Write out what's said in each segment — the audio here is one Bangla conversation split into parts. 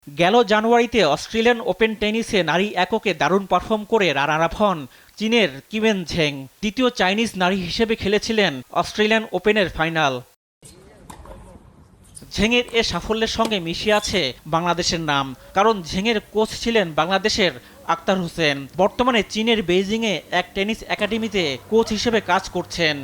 গেল জানুয়ারিতে অস্ট্রেলিয়ান ওপেন টেনিসে নারী এককে দারুণ পারফর্ম করে রানার আপ হন চীনের কিওয়েন ঝেং। দ্বিতীয় চাইনিজ নারী হিসেবে খেলেছিলেন অস্ট্রেলিয়ান ওপেনের ফাইনাল। ঝেংয়ের এ সাফল্যের সঙ্গে মিশে আছে বাংলাদেশের নাম, কারণ ঝেংয়ের কোচ ছিলেন বাংলাদেশের আক্তার হোসেন। বর্তমানে চীনের বেইজিংয়ে এক টেনিস একাডেমিতে কোচ হিসেবে কাজ করছেন।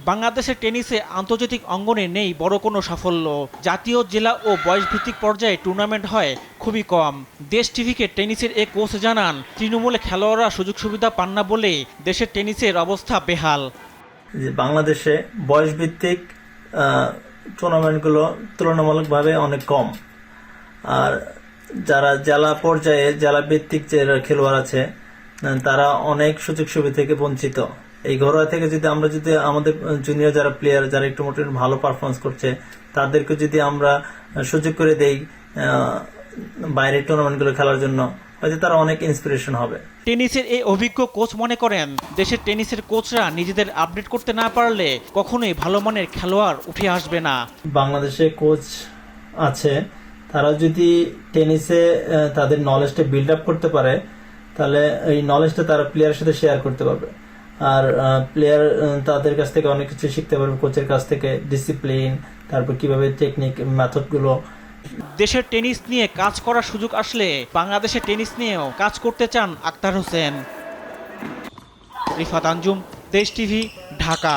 বাংলাদেশের টেনিসে আন্তর্জাতিক অঙ্গনে নেই বড় কোনো সাফল্য। জাতীয়, জেলা ও বয়সভিত্তিক পর্যায়ে টুর্নামেন্ট হয় খুবই কম। দেশ টিভিকে টেনিসের এ কোচ জানান, তৃণমূলে খেলোয়াড়রা সুযোগ সুবিধা পান না বলে দেশের টেনিসের অবস্থা বেহাল। বাংলাদেশে বয়সভিত্তিক টুর্নামেন্টগুলো তুলনামূলকভাবে অনেক কম, আর যারা জেলা পর্যায়ে জেলা ভিত্তিক যে খেলোয়াড় আছে তারা অনেক সুযোগ সুবিধা থেকে বঞ্চিত। এই ঘরোয়া থেকে যদি আমরা আমাদের জুনিয়র যারা প্লেয়ার যারা একটু মোটামুটি ভালো পারফরমেন্স করছে তাদেরকে যদি আমরা সুযোগ করে দেই বাইরের টুর্নামেন্টগুলো খেলার জন্য, হয়তো তারা অনেক ইন্সপিরেশন হবে। টেনিসের এই অভিজ্ঞ কোচ মনে করেন, দেশের টেনিসের কোচরা নিজেদের আপডেট করতে না পারলে কখনোই ভালো মানের খেলোয়াড় উঠে আসবে না। বাংলাদেশে কোচ আছে, তারা যদি টেনিসে তাদের নলেজটা বিল্ড আপ করতে পারে তাহলে এই নলেজটা তারা প্লেয়ারের সাথে শেয়ার করতে পারবে, আর প্লেয়ার তাদের কাছ থেকে অনেক কিছু শিখতে পারবে, কোচের কাছ থেকে ডিসিপ্লিন, তারপর কিভাবে টেকনিক মেথডগুলো। দেশের টেনিস নিয়ে কাজ করার সুযোগ আসলে বাংলাদেশের টেনিস নিয়েও কাজ করতে চান আক্তার হোসেন। রিফাত আঞ্জুম, দেশ টিভি, ঢাকা।